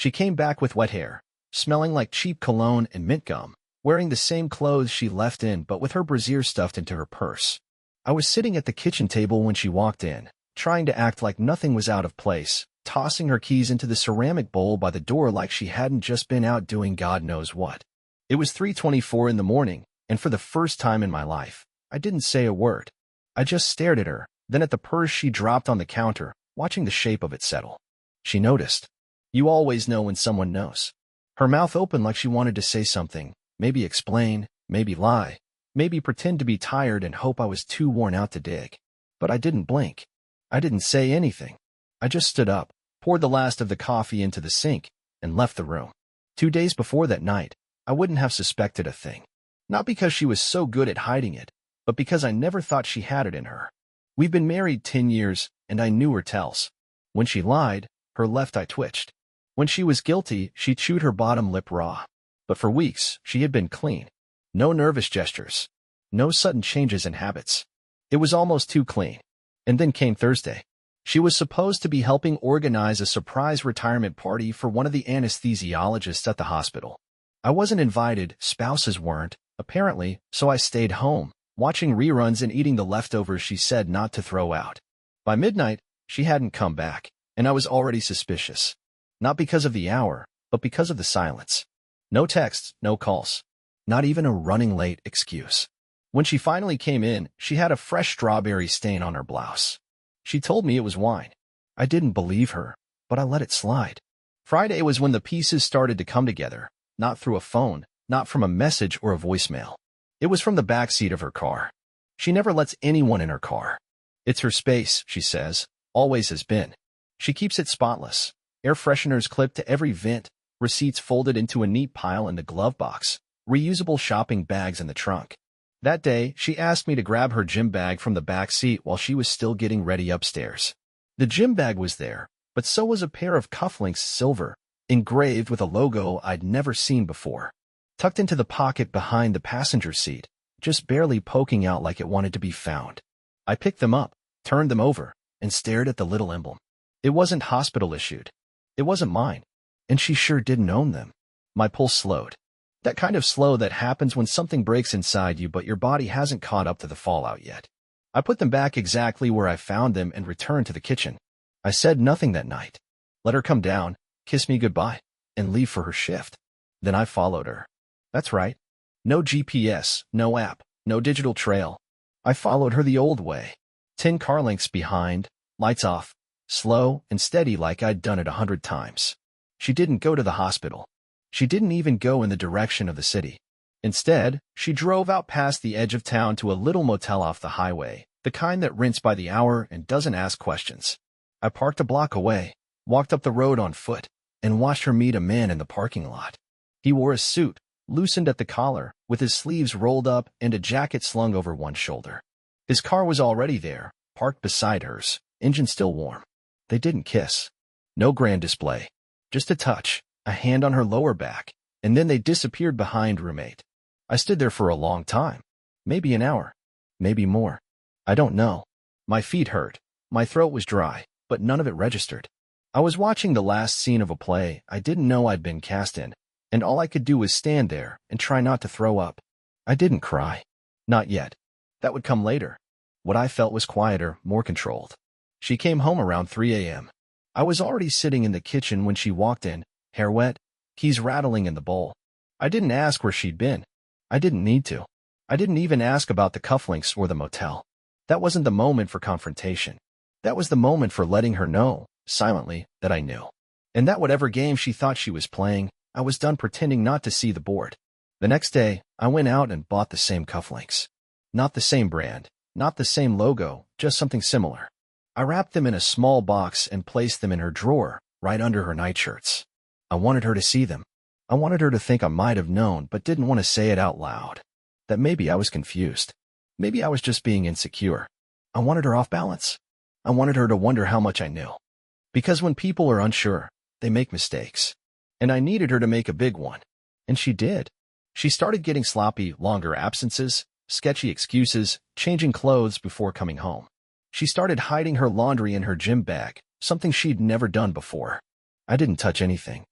She came back with wet hair, smelling like cheap cologne and mint gum, wearing the same clothes she left in but with her brassiere stuffed into her purse. I was sitting at the kitchen table when she walked in, trying to act like nothing was out of place, tossing her keys into the ceramic bowl by the door like she hadn't just been out doing God knows what. It was 3:24 in the morning, and for the first time in my life, I didn't say a word. I just stared at her, then at the purse she dropped on the counter, watching the shape of it settle. She noticed. You always know when someone knows. Her mouth opened like she wanted to say something, maybe explain, maybe lie, maybe pretend to be tired and hope I was too worn out to dig. But I didn't blink. I didn't say anything. I just stood up, poured the last of the coffee into the sink, and left the room. 2 days before that night, I wouldn't have suspected a thing. Not because she was so good at hiding it, but because I never thought she had it in her. We've been married 10 years, and I knew her tells. When she lied, her left eye twitched. When she was guilty, she chewed her bottom lip raw. But for weeks, she had been clean. No nervous gestures. No sudden changes in habits. It was almost too clean. And then came Thursday. She was supposed to be helping organize a surprise retirement party for one of the anesthesiologists at the hospital. I wasn't invited, spouses weren't, apparently, so I stayed home, watching reruns and eating the leftovers she said not to throw out. By midnight, she hadn't come back, and I was already suspicious. Not because of the hour, but because of the silence. No texts, no calls. Not even a running late excuse. When she finally came in, she had a fresh strawberry stain on her blouse. She told me it was wine. I didn't believe her, but I let it slide. Friday was when the pieces started to come together, not through a phone, not from a message or a voicemail. It was from the backseat of her car. She never lets anyone in her car. It's her space, she says, always has been. She keeps it spotless. Air fresheners clipped to every vent, receipts folded into a neat pile in the glove box, reusable shopping bags in the trunk. That day, she asked me to grab her gym bag from the back seat while she was still getting ready upstairs. The gym bag was there, but so was a pair of cufflinks, silver, engraved with a logo I'd never seen before. Tucked into the pocket behind the passenger seat, just barely poking out like it wanted to be found. I picked them up, turned them over, and stared at the little emblem. It wasn't hospital-issued. It wasn't mine, and she sure didn't own them. My pulse slowed. That kind of slow that happens when something breaks inside you but your body hasn't caught up to the fallout yet. I put them back exactly where I found them and returned to the kitchen. I said nothing that night. Let her come down, kiss me goodbye, and leave for her shift. Then I followed her. That's right. No GPS, no app, no digital trail. I followed her the old way. 10 car lengths behind, lights off, slow and steady like I'd done it 100 times. She didn't go to the hospital. She didn't even go in the direction of the city. Instead, she drove out past the edge of town to a little motel off the highway, the kind that rents by the hour and doesn't ask questions. I parked a block away, walked up the road on foot, and watched her meet a man in the parking lot. He wore a suit, loosened at the collar, with his sleeves rolled up and a jacket slung over one shoulder. His car was already there, parked beside hers, engine still warm. They didn't kiss. No grand display. Just a touch, a hand on her lower back, and then they disappeared behind roommate. I stood there for a long time. Maybe an hour. Maybe more. I don't know. My feet hurt. My throat was dry, but none of it registered. I was watching the last scene of a play I didn't know I'd been cast in, and all I could do was stand there and try not to throw up. I didn't cry. Not yet. That would come later. What I felt was quieter, more controlled. She came home around 3 a.m. I was already sitting in the kitchen when she walked in, hair wet, keys rattling in the bowl. I didn't ask where she'd been. I didn't need to. I didn't even ask about the cufflinks or the motel. That wasn't the moment for confrontation. That was the moment for letting her know, silently, that I knew. And that whatever game she thought she was playing, I was done pretending not to see the board. The next day, I went out and bought the same cufflinks. Not the same brand, not the same logo, just something similar. I wrapped them in a small box and placed them in her drawer, right under her nightshirts. I wanted her to see them. I wanted her to think I might have known but didn't want to say it out loud. That maybe I was confused. Maybe I was just being insecure. I wanted her off balance. I wanted her to wonder how much I knew. Because when people are unsure, they make mistakes. And I needed her to make a big one. And she did. She started getting sloppy, longer absences, sketchy excuses, changing clothes before coming home. She started hiding her laundry in her gym bag, something she'd never done before. I didn't touch anything.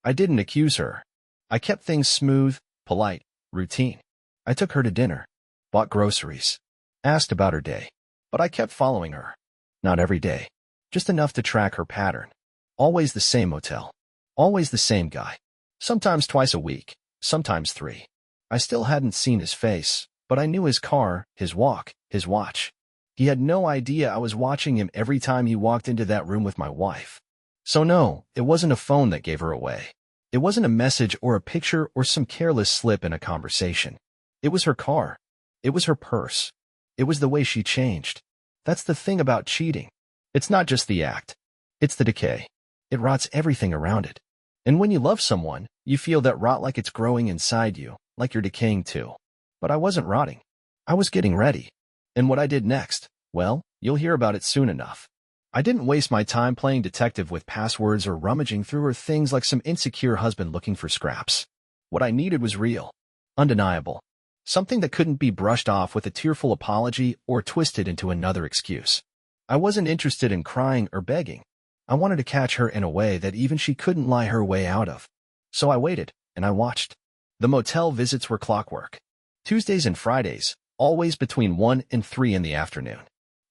I didn't accuse her. I kept things smooth, polite, routine. I took her to dinner, bought groceries, asked about her day, but I kept following her. Not every day, just enough to track her pattern. Always the same motel. Always the same guy. Sometimes twice a week, sometimes 3. I still hadn't seen his face, but I knew his car, his walk, his watch. He had no idea I was watching him every time he walked into that room with my wife. So no, it wasn't a phone that gave her away. It wasn't a message or a picture or some careless slip in a conversation. It was her car. It was her purse. It was the way she changed. That's the thing about cheating. It's not just the act. It's the decay. It rots everything around it. And when you love someone, you feel that rot like it's growing inside you, like you're decaying too. But I wasn't rotting. I was getting ready. And what I did next, well, you'll hear about it soon enough. I didn't waste my time playing detective with passwords or rummaging through her things like some insecure husband looking for scraps. What I needed was real, undeniable, something that couldn't be brushed off with a tearful apology or twisted into another excuse. I wasn't interested in crying or begging. I wanted to catch her in a way that even she couldn't lie her way out of. So I waited, and I watched. The motel visits were clockwork. Tuesdays and Fridays, always between 1 and 3 in the afternoon.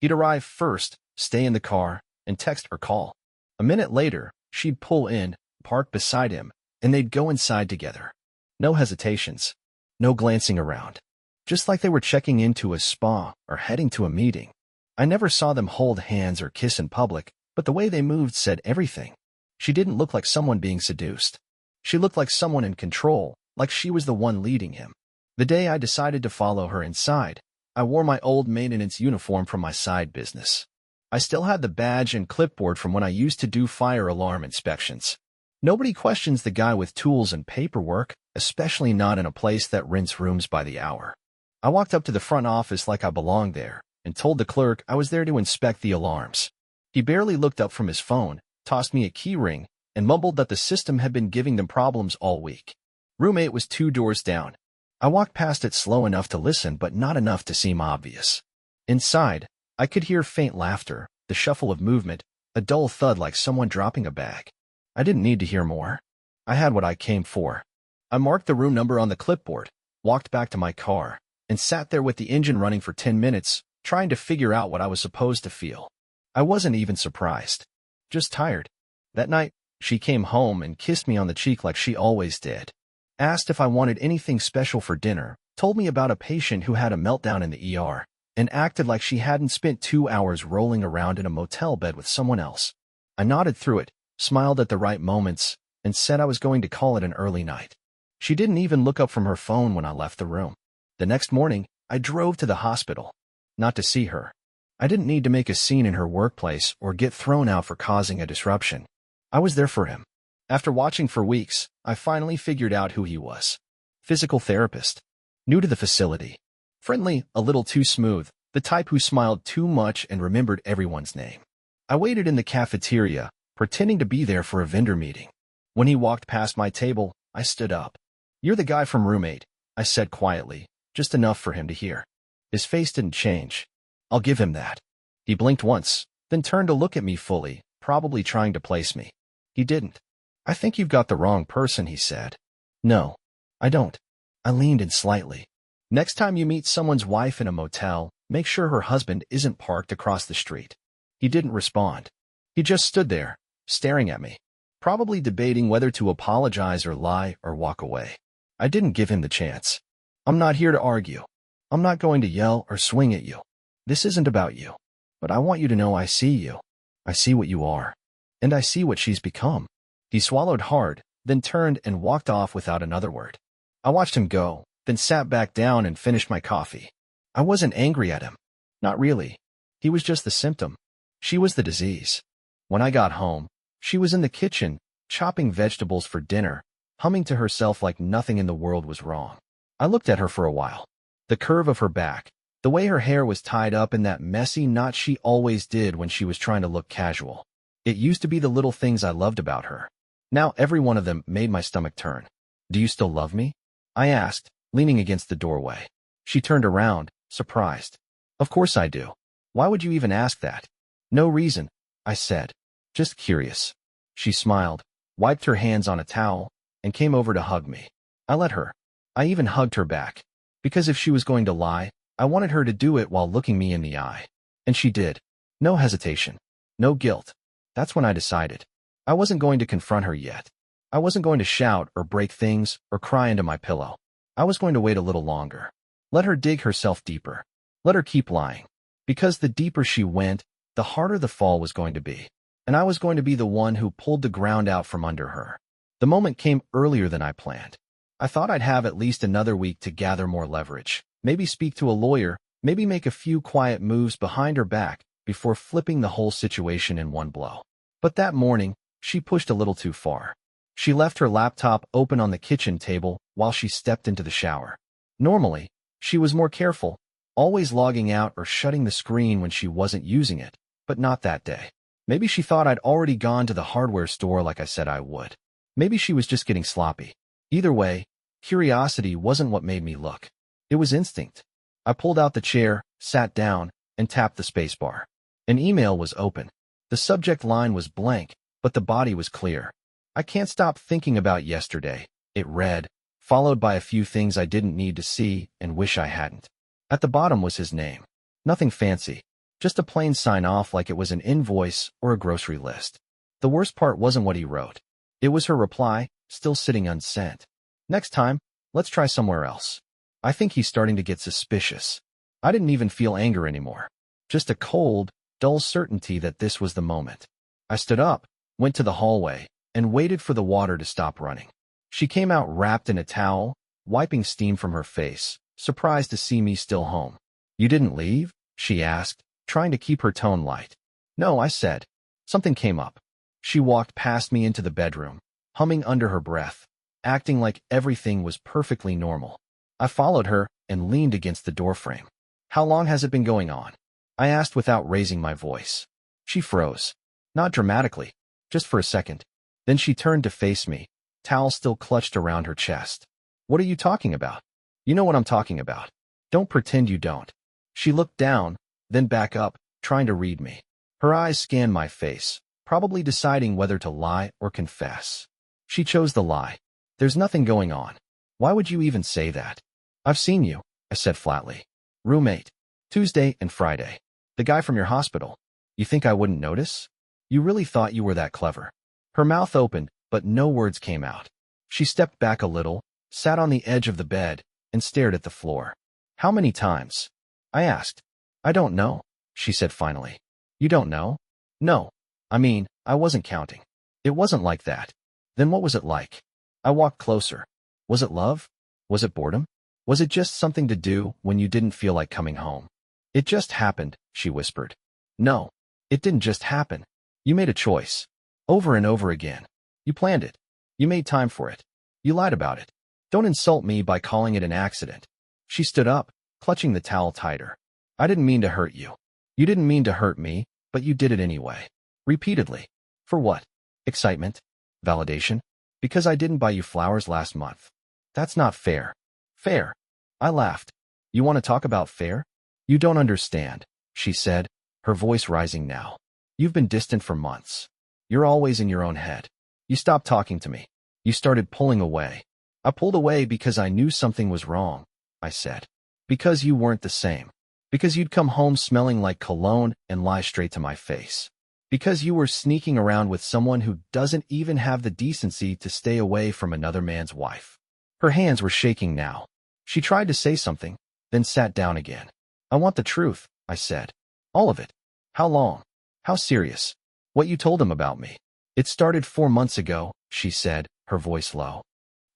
He'd arrive first, stay in the car, and text or call. A minute later, she'd pull in, park beside him, and they'd go inside together. No hesitations. No glancing around. Just like they were checking into a spa or heading to a meeting. I never saw them hold hands or kiss in public, but the way they moved said everything. She didn't look like someone being seduced. She looked like someone in control, like she was the one leading him. The day I decided to follow her inside, I wore my old maintenance uniform from my side business. I still had the badge and clipboard from when I used to do fire alarm inspections. Nobody questions the guy with tools and paperwork, especially not in a place that rents rooms by the hour. I walked up to the front office like I belonged there and told the clerk I was there to inspect the alarms. He barely looked up from his phone, tossed me a key ring, and mumbled that the system had been giving them problems all week. Room 8 was 2 doors down. I walked past it slow enough to listen, but not enough to seem obvious. Inside, I could hear faint laughter, the shuffle of movement, a dull thud like someone dropping a bag. I didn't need to hear more. I had what I came for. I marked the room number on the clipboard, walked back to my car, and sat there with the engine running for 10 minutes, trying to figure out what I was supposed to feel. I wasn't even surprised. Just tired. That night, she came home and kissed me on the cheek like she always did. Asked if I wanted anything special for dinner, told me about a patient who had a meltdown in the ER, and acted like she hadn't spent 2 hours rolling around in a motel bed with someone else. I nodded through it, smiled at the right moments, and said I was going to call it an early night. She didn't even look up from her phone when I left the room. The next morning, I drove to the hospital. Not to see her. I didn't need to make a scene in her workplace or get thrown out for causing a disruption. I was there for him. After watching for weeks, I finally figured out who he was. Physical therapist. New to the facility. Friendly, a little too smooth, the type who smiled too much and remembered everyone's name. I waited in the cafeteria, pretending to be there for a vendor meeting. When he walked past my table, I stood up. "You're the guy from room 8, I said quietly, just enough for him to hear. His face didn't change. I'll give him that. He blinked once, then turned to look at me fully, probably trying to place me. He didn't. "I think you've got the wrong person," he said. "No, I don't." I leaned in slightly. "Next time you meet someone's wife in a motel, make sure her husband isn't parked across the street." He didn't respond. He just stood there, staring at me, probably debating whether to apologize or lie or walk away. I didn't give him the chance. "I'm not here to argue. I'm not going to yell or swing at you. This isn't about you. But I want you to know I see you. I see what you are. And I see what she's become." He swallowed hard, then turned and walked off without another word. I watched him go, then sat back down and finished my coffee. I wasn't angry at him. Not really. He was just the symptom. She was the disease. When I got home, she was in the kitchen, chopping vegetables for dinner, humming to herself like nothing in the world was wrong. I looked at her for a while. The curve of her back, the way her hair was tied up in that messy knot she always did when she was trying to look casual. It used to be the little things I loved about her. Now every one of them made my stomach turn. "Do you still love me?" I asked, leaning against the doorway. She turned around, surprised. "Of course I do. Why would you even ask that?" "No reason," I said. "Just curious." She smiled. wiped her hands on a towel, and came over to hug me. I let her. I even hugged her back. Because if she was going to lie, I wanted her to do it while looking me in the eye. And she did. No hesitation. No guilt. That's when I decided. I wasn't going to confront her yet. I wasn't going to shout or break things or cry into my pillow. I was going to wait a little longer. Let her dig herself deeper. Let her keep lying. Because the deeper she went, the harder the fall was going to be. And I was going to be the one who pulled the ground out from under her. The moment came earlier than I planned. I thought I'd have at least another week to gather more leverage, maybe speak to a lawyer, maybe make a few quiet moves behind her back before flipping the whole situation in one blow. But that morning, she pushed a little too far. She left her laptop open on the kitchen table while she stepped into the shower. Normally, she was more careful, always logging out or shutting the screen when she wasn't using it, but not that day. Maybe she thought I'd already gone to the hardware store like I said I would. Maybe she was just getting sloppy. Either way, curiosity wasn't what made me look. It was instinct. I pulled out the chair, sat down, and tapped the spacebar. An email was open. The subject line was blank, but the body was clear. I can't stop thinking about yesterday, it read, followed by a few things I didn't need to see and wish I hadn't. At the bottom was his name. Nothing fancy. Just a plain sign-off like it was an invoice or a grocery list. The worst part wasn't what he wrote. It was her reply, still sitting unsent. Next time, let's try somewhere else. I think he's starting to get suspicious. I didn't even feel anger anymore. Just a cold, dull certainty that this was the moment. I stood up, went to the hallway, and waited for the water to stop running. She came out wrapped in a towel, wiping steam from her face, surprised to see me still home. "You didn't leave?" she asked, trying to keep her tone light. "No," I said. Something came up. She walked past me into the bedroom, humming under her breath, acting like everything was perfectly normal. I followed her and leaned against the doorframe. "How long has it been going on?" I asked without raising my voice. She froze. Not dramatically, just for a second. Then she turned to face me, towel still clutched around her chest. "What are you talking about?" "You know what I'm talking about. Don't pretend you don't." She looked down, then back up, trying to read me. Her eyes scanned my face, probably deciding whether to lie or confess. She chose the lie. "There's nothing going on. Why would you even say that?" "I've seen you," I said flatly. "Roommate. Tuesday and Friday. The guy from your hospital. You think I wouldn't notice? You really thought you were that clever?" Her mouth opened, but no words came out. She stepped back a little, sat on the edge of the bed, and stared at the floor. "How many times?" I asked. "I don't know," she said finally. "You don't know?" "No. I mean, I wasn't counting. It wasn't like that." "Then what was it like?" I walked closer. "Was it love? Was it boredom? Was it just something to do when you didn't feel like coming home?" "It just happened," she whispered. "No, it didn't just happen. You made a choice. Over and over again. You planned it. You made time for it. You lied about it. Don't insult me by calling it an accident." She stood up, clutching the towel tighter. "I didn't mean to hurt you. You didn't mean to hurt me, but you did it anyway. Repeatedly. For what? Excitement? Validation? Because I didn't buy you flowers last month. That's not fair." "Fair?" I laughed. "You want to talk about fair?" "You don't understand," she said, her voice rising now. "You've been distant for months. You're always in your own head. You stopped talking to me. You started pulling away." "I pulled away because I knew something was wrong," I said. "Because you weren't the same. Because you'd come home smelling like cologne and lie straight to my face. Because you were sneaking around with someone who doesn't even have the decency to stay away from another man's wife." Her hands were shaking now. She tried to say something, then sat down again. "I want the truth," I said. "All of it. How long? How serious? What you told him about me." "It started 4 months ago," she said, her voice low.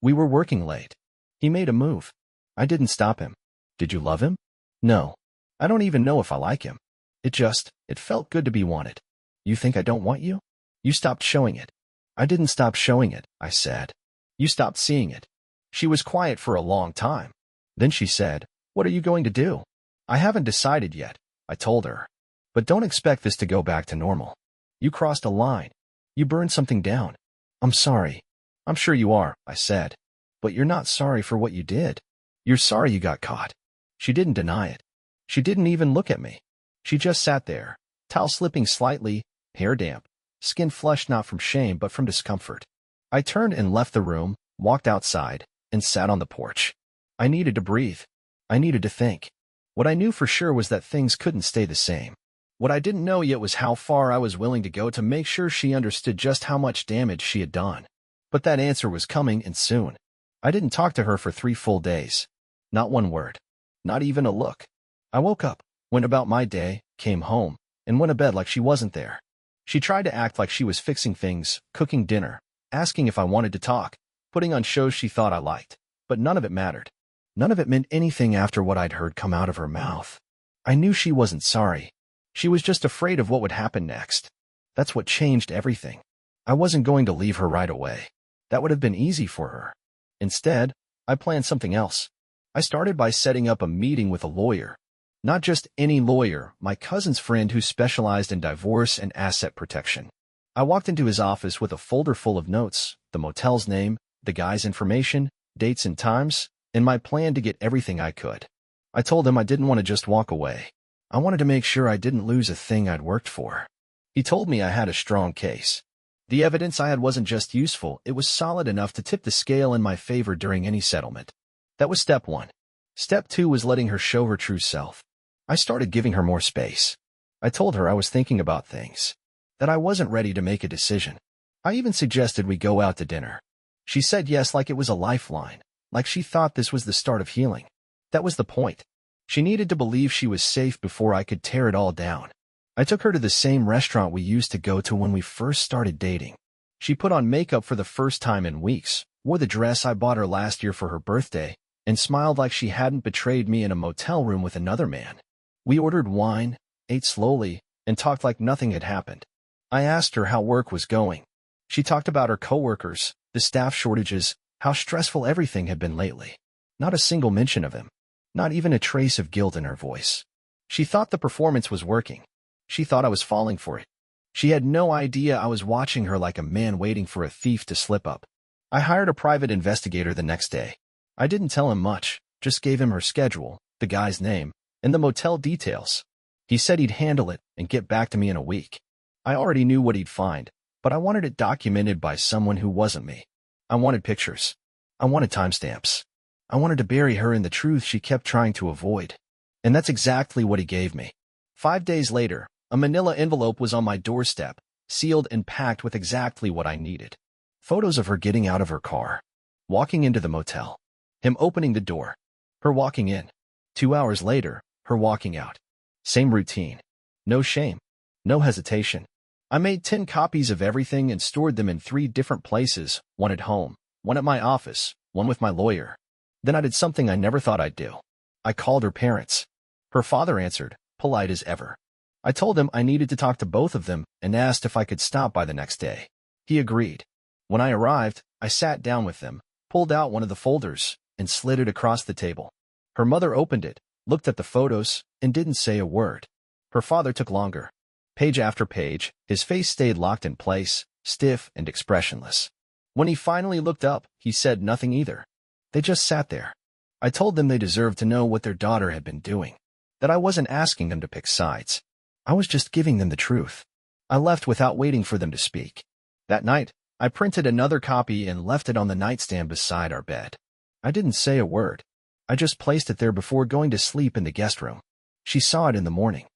"We were working late. He made a move. I didn't stop him." "Did you love him?" "No. I don't even know if I like him. It felt good to be wanted." "You think I don't want you?" "You stopped showing it." "I didn't stop showing it," I said. "You stopped seeing it." She was quiet for a long time. Then she said, "What are you going to do?" "I haven't decided yet," I told her. "But don't expect this to go back to normal. You crossed a line. You burned something down." "I'm sorry." "I'm sure you are," I said. "But you're not sorry for what you did. You're sorry you got caught." She didn't deny it. She didn't even look at me. She just sat there, towel slipping slightly, hair damp, skin flushed not from shame but from discomfort. I turned and left the room, walked outside, and sat on the porch. I needed to breathe. I needed to think. What I knew for sure was that things couldn't stay the same. What I didn't know yet was how far I was willing to go to make sure she understood just how much damage she had done. But that answer was coming, and soon. I didn't talk to her for 3 full days. Not one word. Not even a look. I woke up, went about my day, came home, and went to bed like she wasn't there. She tried to act like she was fixing things, cooking dinner, asking if I wanted to talk, putting on shows she thought I liked. But none of it mattered. None of it meant anything after what I'd heard come out of her mouth. I knew she wasn't sorry. She was just afraid of what would happen next. That's what changed everything. I wasn't going to leave her right away. That would have been easy for her. Instead, I planned something else. I started by setting up a meeting with a lawyer. Not just any lawyer, my cousin's friend who specialized in divorce and asset protection. I walked into his office with a folder full of notes, the motel's name, the guy's information, dates and times, and my plan to get everything I could. I told him I didn't want to just walk away. I wanted to make sure I didn't lose a thing I'd worked for. He told me I had a strong case. The evidence I had wasn't just useful, it was solid enough to tip the scale in my favor during any settlement. That was step 1. Step 2 was letting her show her true self. I started giving her more space. I told her I was thinking about things, that I wasn't ready to make a decision. I even suggested we go out to dinner. She said yes like it was a lifeline, like she thought this was the start of healing. That was the point. She needed to believe she was safe before I could tear it all down. I took her to the same restaurant we used to go to when we first started dating. She put on makeup for the first time in weeks, wore the dress I bought her last year for her birthday, and smiled like she hadn't betrayed me in a motel room with another man. We ordered wine, ate slowly, and talked like nothing had happened. I asked her how work was going. She talked about her coworkers, the staff shortages, how stressful everything had been lately. Not a single mention of him. Not even a trace of guilt in her voice. She thought the performance was working. She thought I was falling for it. She had no idea I was watching her like a man waiting for a thief to slip up. I hired a private investigator the next day. I didn't tell him much, just gave him her schedule, the guy's name, and the motel details. He said he'd handle it and get back to me in a week. I already knew what he'd find, but I wanted it documented by someone who wasn't me. I wanted pictures. I wanted timestamps. I wanted to bury her in the truth she kept trying to avoid. And that's exactly what he gave me. 5 days later, a manila envelope was on my doorstep, sealed and packed with exactly what I needed. Photos of her getting out of her car, walking into the motel, him opening the door, her walking in. 2 hours later, her walking out. Same routine. No shame. No hesitation. I made 10 copies of everything and stored them in 3 different places, one at home, one at my office, one with my lawyer. Then I did something I never thought I'd do. I called her parents. Her father answered, polite as ever. I told him I needed to talk to both of them and asked if I could stop by the next day. He agreed. When I arrived, I sat down with them, pulled out one of the folders, and slid it across the table. Her mother opened it, looked at the photos, and didn't say a word. Her father took longer. Page after page, his face stayed locked in place, stiff and expressionless. When he finally looked up, he said nothing either. They just sat there. I told them they deserved to know what their daughter had been doing, that I wasn't asking them to pick sides. I was just giving them the truth. I left without waiting for them to speak. That night, I printed another copy and left it on the nightstand beside our bed. I didn't say a word. I just placed it there before going to sleep in the guest room. She saw it in the morning.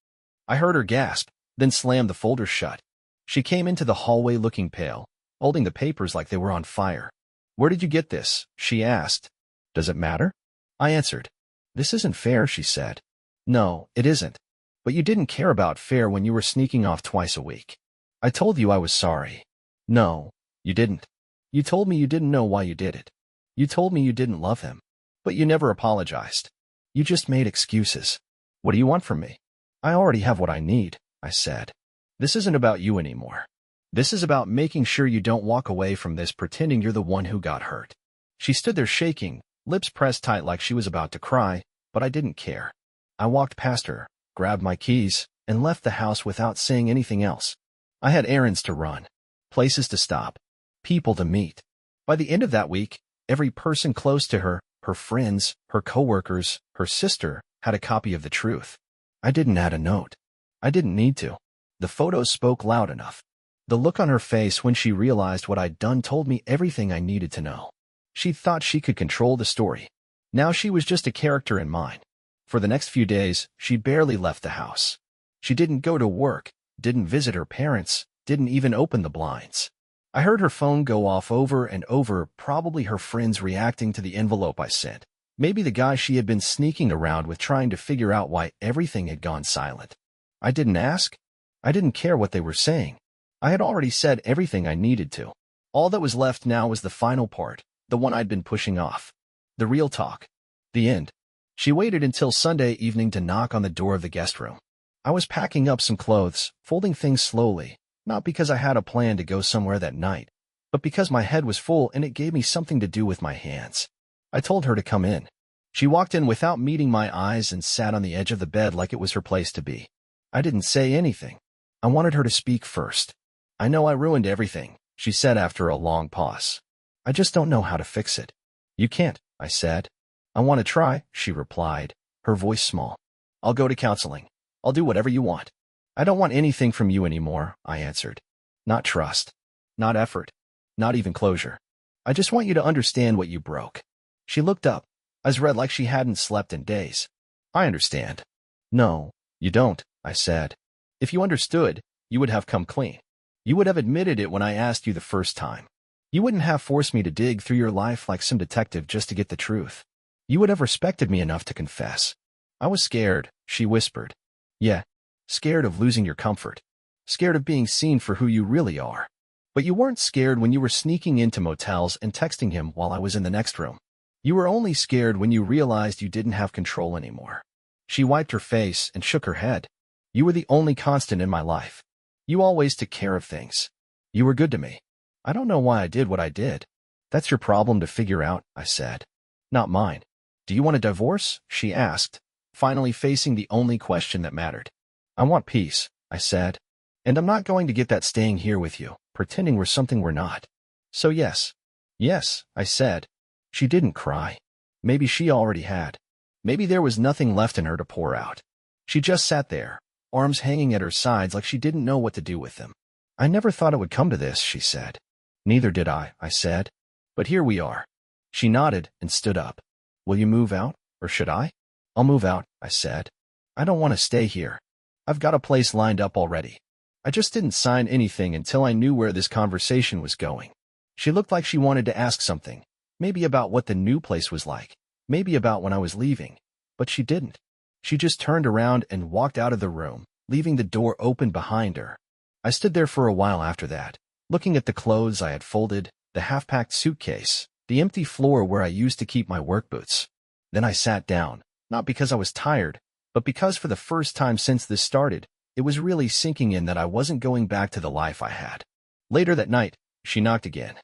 I heard her gasp, then slammed the folder shut. She came into the hallway looking pale, holding the papers like they were on fire. "Where did you get this?" she asked. "Does it matter?" I answered. "This isn't fair," she said. "No, it isn't. But you didn't care about fair when you were sneaking off twice a week. I told you I was sorry." "No, you didn't. You told me you didn't know why you did it. You told me you didn't love him. But you never apologized. You just made excuses. What do you want from me?" "I already have what I need," I said. "This isn't about you anymore. This is about making sure you don't walk away from this pretending you're the one who got hurt." She stood there shaking, lips pressed tight like she was about to cry, but I didn't care. I walked past her, grabbed my keys, and left the house without saying anything else. I had errands to run, places to stop, people to meet. By the end of that week, every person close to her, her friends, her coworkers, her sister, had a copy of the truth. I didn't add a note. I didn't need to. The photos spoke loud enough. The look on her face when she realized what I'd done told me everything I needed to know. She thought she could control the story. Now she was just a character in mine. For the next few days, she barely left the house. She didn't go to work, didn't visit her parents, didn't even open the blinds. I heard her phone go off over and over, probably her friends reacting to the envelope I sent. Maybe the guy she had been sneaking around with trying to figure out why everything had gone silent. I didn't ask. I didn't care what they were saying. I had already said everything I needed to. All that was left now was the final part, the one I'd been pushing off. The real talk. The end. She waited until Sunday evening to knock on the door of the guest room. I was packing up some clothes, folding things slowly, not because I had a plan to go somewhere that night, but because my head was full and it gave me something to do with my hands. I told her to come in. She walked in without meeting my eyes and sat on the edge of the bed like it was her place to be. I didn't say anything. I wanted her to speak first. I know I ruined everything, she said after a long pause. I just don't know how to fix it. You can't, I said. I want to try, she replied, her voice small. I'll go to counseling. I'll do whatever you want. I don't want anything from you anymore, I answered. Not trust. Not effort. Not even closure. I just want you to understand what you broke. She looked up, eyes red like she hadn't slept in days. I understand. No, you don't, I said. If you understood, you would have come clean. You would have admitted it when I asked you the first time. You wouldn't have forced me to dig through your life like some detective just to get the truth. You would have respected me enough to confess. I was scared, she whispered. Yeah, scared of losing your comfort. Scared of being seen for who you really are. But you weren't scared when you were sneaking into motels and texting him while I was in the next room. You were only scared when you realized you didn't have control anymore. She wiped her face and shook her head. You were the only constant in my life. You always took care of things. You were good to me. I don't know why I did what I did. That's your problem to figure out, I said. Not mine. Do you want a divorce? She asked, finally facing the only question that mattered. I want peace, I said. And I'm not going to get that staying here with you, pretending we're something we're not. So yes. Yes, I said. She didn't cry. Maybe she already had. Maybe there was nothing left in her to pour out. She just sat there, arms hanging at her sides like she didn't know what to do with them. I never thought it would come to this, she said. Neither did I said. But here we are. She nodded and stood up. Will you move out, or should I? I'll move out, I said. I don't want to stay here. I've got a place lined up already. I just didn't sign anything until I knew where this conversation was going. She looked like she wanted to ask something, maybe about what the new place was like, maybe about when I was leaving, but she didn't. She just turned around and walked out of the room, leaving the door open behind her. I stood there for a while after that, looking at the clothes I had folded, the half-packed suitcase, the empty floor where I used to keep my work boots. Then I sat down, not because I was tired, but because for the first time since this started, it was really sinking in that I wasn't going back to the life I had. Later that night, she knocked again.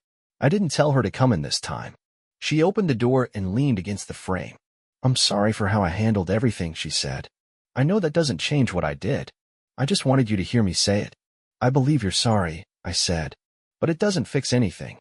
I didn't tell her to come in this time. She opened the door and leaned against the frame. I'm sorry for how I handled everything, she said. I know that doesn't change what I did. I just wanted you to hear me say it. I believe you're sorry, I said. But it doesn't fix anything.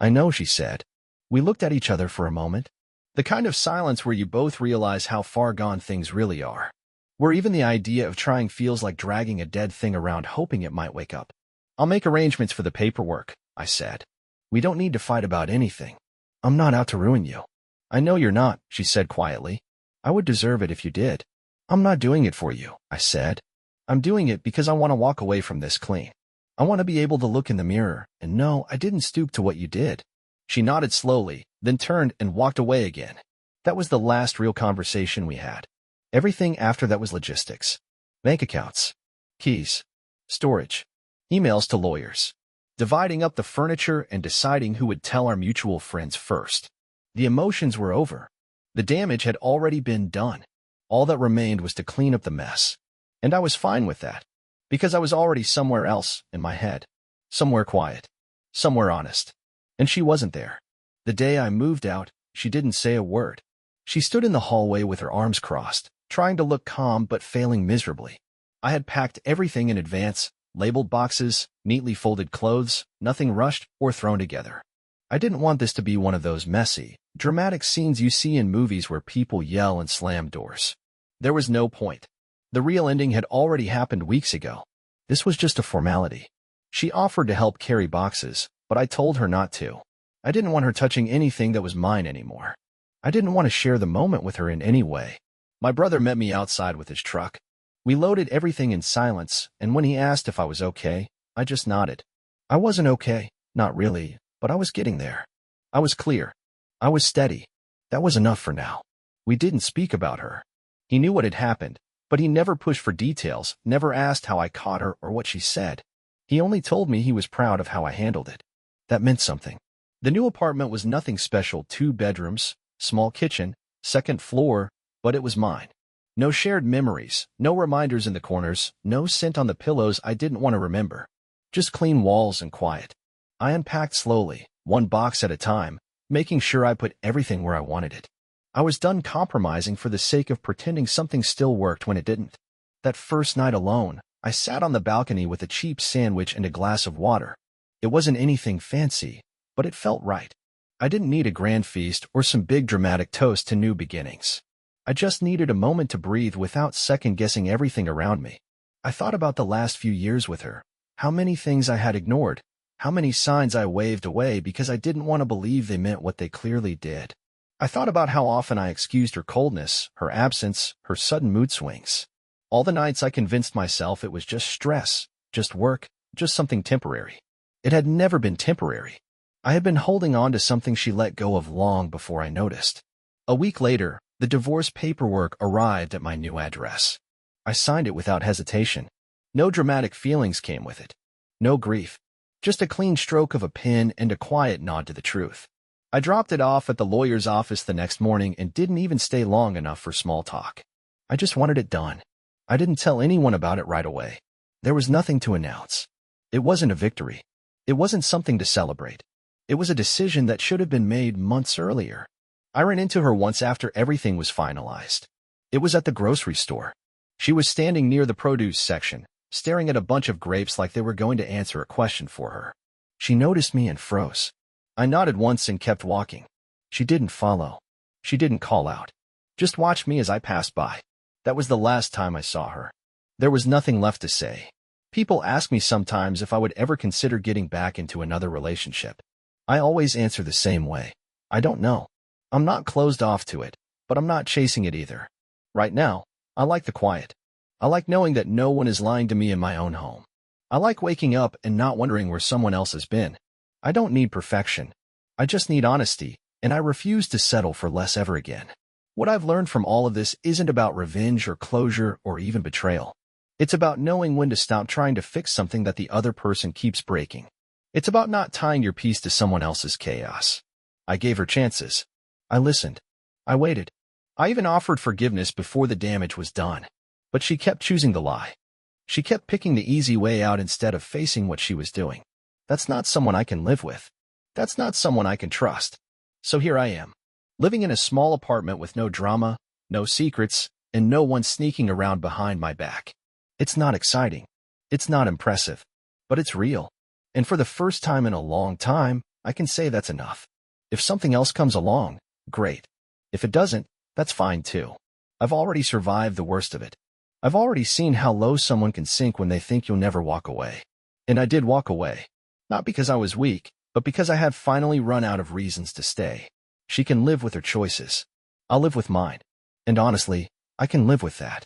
I know, she said. We looked at each other for a moment. The kind of silence where you both realize how far gone things really are. Where even the idea of trying feels like dragging a dead thing around hoping it might wake up. I'll make arrangements for the paperwork, I said. We don't need to fight about anything. I'm not out to ruin you. I know you're not, she said quietly. I would deserve it if you did. I'm not doing it for you, I said. I'm doing it because I want to walk away from this clean. I want to be able to look in the mirror and know I didn't stoop to what you did. She nodded slowly, then turned and walked away again. That was the last real conversation we had. Everything after that was logistics. Bank accounts. Keys. Storage. Emails to lawyers. Dividing up the furniture and deciding who would tell our mutual friends first. The emotions were over. The damage had already been done. All that remained was to clean up the mess. And I was fine with that. Because I was already somewhere else in my head. Somewhere quiet. Somewhere honest. And she wasn't there. The day I moved out, she didn't say a word. She stood in the hallway with her arms crossed, trying to look calm but failing miserably. I had packed everything in advance, labeled boxes, neatly folded clothes, nothing rushed or thrown together. I didn't want this to be one of those messy, dramatic scenes you see in movies where people yell and slam doors. There was no point. The real ending had already happened weeks ago. This was just a formality. She offered to help carry boxes, but I told her not to. I didn't want her touching anything that was mine anymore. I didn't want to share the moment with her in any way. My brother met me outside with his truck. We loaded everything in silence, and when he asked if I was okay, I just nodded. I wasn't okay, not really, but I was getting there. I was clear. I was steady. That was enough for now. We didn't speak about her. He knew what had happened, but he never pushed for details, never asked how I caught her or what she said. He only told me he was proud of how I handled it. That meant something. The new apartment was nothing special, 2 bedrooms, small kitchen, 2nd floor, but it was mine. No shared memories, no reminders in the corners, no scent on the pillows I didn't want to remember. Just clean walls and quiet. I unpacked slowly, one box at a time, making sure I put everything where I wanted it. I was done compromising for the sake of pretending something still worked when it didn't. That first night alone, I sat on the balcony with a cheap sandwich and a glass of water. It wasn't anything fancy, but it felt right. I didn't need a grand feast or some big dramatic toast to new beginnings. I just needed a moment to breathe without second-guessing everything around me. I thought about the last few years with her, how many things I had ignored, how many signs I waved away because I didn't want to believe they meant what they clearly did. I thought about how often I excused her coldness, her absence, her sudden mood swings. All the nights I convinced myself it was just stress, just work, just something temporary. It had never been temporary. I had been holding on to something she let go of long before I noticed. A week later, the divorce paperwork arrived at my new address. I signed it without hesitation. No dramatic feelings came with it. No grief. Just a clean stroke of a pen and a quiet nod to the truth. I dropped it off at the lawyer's office the next morning and didn't even stay long enough for small talk. I just wanted it done. I didn't tell anyone about it right away. There was nothing to announce. It wasn't a victory. It wasn't something to celebrate. It was a decision that should have been made months earlier. I ran into her once after everything was finalized. It was at the grocery store. She was standing near the produce section, staring at a bunch of grapes like they were going to answer a question for her. She noticed me and froze. I nodded once and kept walking. She didn't follow. She didn't call out. Just watched me as I passed by. That was the last time I saw her. There was nothing left to say. People ask me sometimes if I would ever consider getting back into another relationship. I always answer the same way. I don't know. I'm not closed off to it, but I'm not chasing it either. Right now, I like the quiet. I like knowing that no one is lying to me in my own home. I like waking up and not wondering where someone else has been. I don't need perfection. I just need honesty, and I refuse to settle for less ever again. What I've learned from all of this isn't about revenge or closure or even betrayal. It's about knowing when to stop trying to fix something that the other person keeps breaking. It's about not tying your piece to someone else's chaos. I gave her chances. I listened. I waited. I even offered forgiveness before the damage was done. But she kept choosing the lie. She kept picking the easy way out instead of facing what she was doing. That's not someone I can live with. That's not someone I can trust. So here I am, living in a small apartment with no drama, no secrets, and no one sneaking around behind my back. It's not exciting. It's not impressive. But it's real. And for the first time in a long time, I can say that's enough. If something else comes along, great. If it doesn't, that's fine too. I've already survived the worst of it. I've already seen how low someone can sink when they think you'll never walk away. And I did walk away. Not because I was weak, but because I had finally run out of reasons to stay. She can live with her choices. I'll live with mine. And honestly, I can live with that.